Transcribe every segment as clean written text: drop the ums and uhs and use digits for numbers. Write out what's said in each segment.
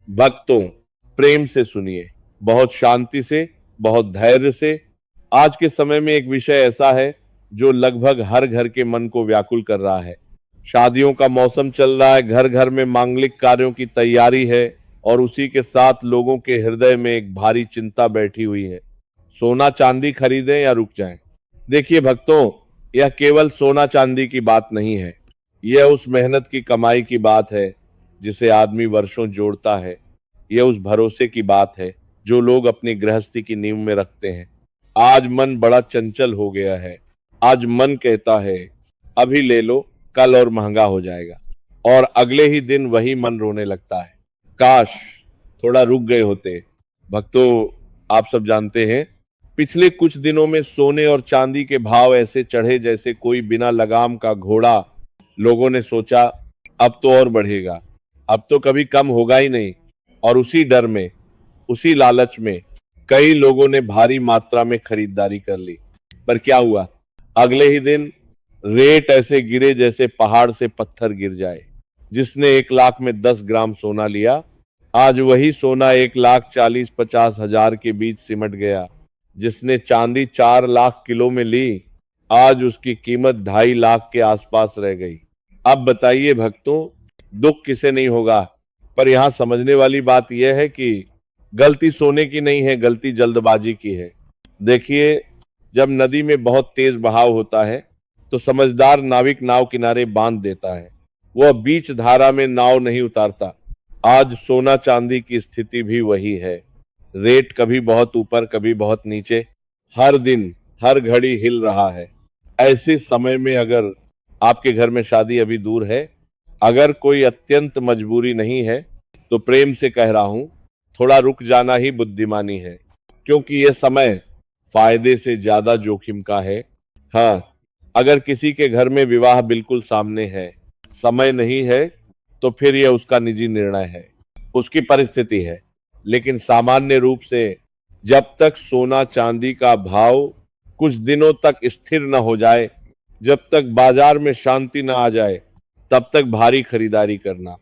भक्तों, प्रेम से सुनिए, बहुत शांति से, बहुत धैर्य से। आज के समय में एक विषय ऐसा है जो लगभग हर घर के मन को व्याकुल कर रहा है। शादियों का मौसम चल रहा है, घर घर में मांगलिक कार्यों की तैयारी है और उसी के साथ लोगों के हृदय में एक भारी चिंता बैठी हुई है। सोना चांदी खरीदें या रुक जाएं। देखिए भक्तों, यह केवल सोना चांदी की बात नहीं है। यह उस मेहनत की कमाई की बात है जिसे आदमी वर्षों जोड़ता है। यह उस भरोसे की बात है जो लोग अपनी गृहस्थी की नींव में रखते हैं। आज मन बड़ा चंचल हो गया है। आज मन कहता है अभी ले लो, कल और महंगा हो जाएगा, और अगले ही दिन वही मन रोने लगता है, काश थोड़ा रुक गए होते। भक्तों, आप सब जानते हैं, पिछले कुछ दिनों में सोने और चांदी के भाव ऐसे चढ़े जैसे कोई बिना लगाम का घोड़ा। लोगों ने सोचा अब तो और बढ़ेगा, अब तो कभी कम होगा ही नहीं, और उसी डर में, उसी लालच में कई लोगों ने भारी मात्रा में खरीदारी कर ली। पर क्या हुआ, अगले ही दिन रेट ऐसे गिरे जैसे पहाड़ से पत्थर गिर जाए। जिसने 1 लाख में 10 ग्राम सोना लिया, आज वही सोना 1,40,50,000 के बीच सिमट गया। जिसने चांदी 4 लाख किलो में ली, आज उसकी कीमत 2.5 लाख के आसपास रह गई। अब बताइए भक्तों, दुख किसे नहीं होगा। पर यहां समझने वाली बात यह है कि गलती सोने की नहीं है, गलती जल्दबाजी की है। देखिए, जब नदी में बहुत तेज बहाव होता है तो समझदार नाविक नाव किनारे बांध देता है, वह बीच धारा में नाव नहीं उतारता। आज सोना चांदी की स्थिति भी वही है। रेट कभी बहुत ऊपर, कभी बहुत नीचे, हर दिन हर घड़ी हिल रहा है। ऐसे समय में अगर आपके घर में शादी अभी दूर है, अगर कोई अत्यंत मजबूरी नहीं है, तो प्रेम से कह रहा हूं, थोड़ा रुक जाना ही बुद्धिमानी है, क्योंकि यह समय फायदे से ज्यादा जोखिम का है। हाँ, अगर किसी के घर में विवाह बिल्कुल सामने है, समय नहीं है, तो फिर यह उसका निजी निर्णय है, उसकी परिस्थिति है। लेकिन सामान्य रूप से जब तक सोना चांदी का भाव कुछ दिनों तक स्थिर न हो जाए, जब तक बाजार में शांति न आ जाए, तब तक भारी खरीदारी करना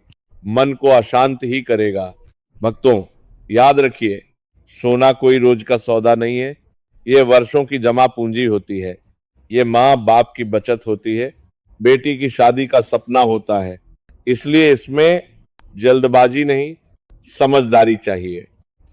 मन को अशांत ही करेगा। भक्तों, याद रखिए, सोना कोई रोज का सौदा नहीं है। यह वर्षों की जमा पूंजी होती है। ये माँ बाप की बचत होती है, बेटी की शादी का सपना होता है। इसलिए इसमें जल्दबाजी नहीं, समझदारी चाहिए।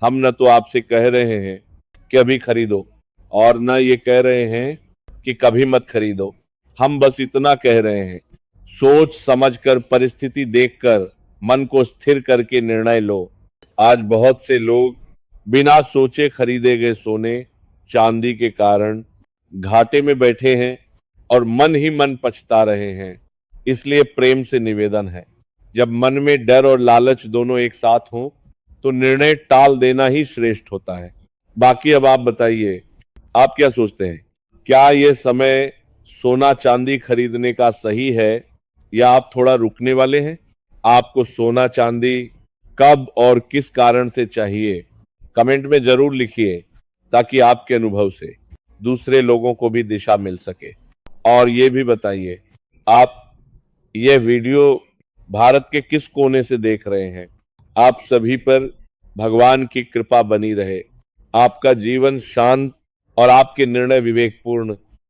हम न तो आपसे कह रहे हैं कि अभी खरीदो, और न ये कह रहे हैं कि कभी मत खरीदो। हम बस इतना कह रहे हैं, सोच समझकर, परिस्थिति देखकर, मन को स्थिर करके निर्णय लो। आज बहुत से लोग बिना सोचे खरीदे गए सोने चांदी के कारण घाटे में बैठे हैं और मन ही मन पछता रहे हैं। इसलिए प्रेम से निवेदन है, जब मन में डर और लालच दोनों एक साथ हों, तो निर्णय टाल देना ही श्रेष्ठ होता है। बाकी अब आप बताइए, आप क्या सोचते हैं? क्या यह समय सोना चांदी खरीदने का सही है, या आप थोड़ा रुकने वाले हैं? आपको सोना चांदी कब और किस कारण से चाहिए, कमेंट में जरूर लिखिए, ताकि आपके अनुभव से दूसरे लोगों को भी दिशा मिल सके। और ये भी बताइए, आप ये वीडियो भारत के किस कोने से देख रहे हैं? आप सभी पर भगवान की कृपा बनी रहे, आपका जीवन शांत और आपके निर्णय विवेकपूर्ण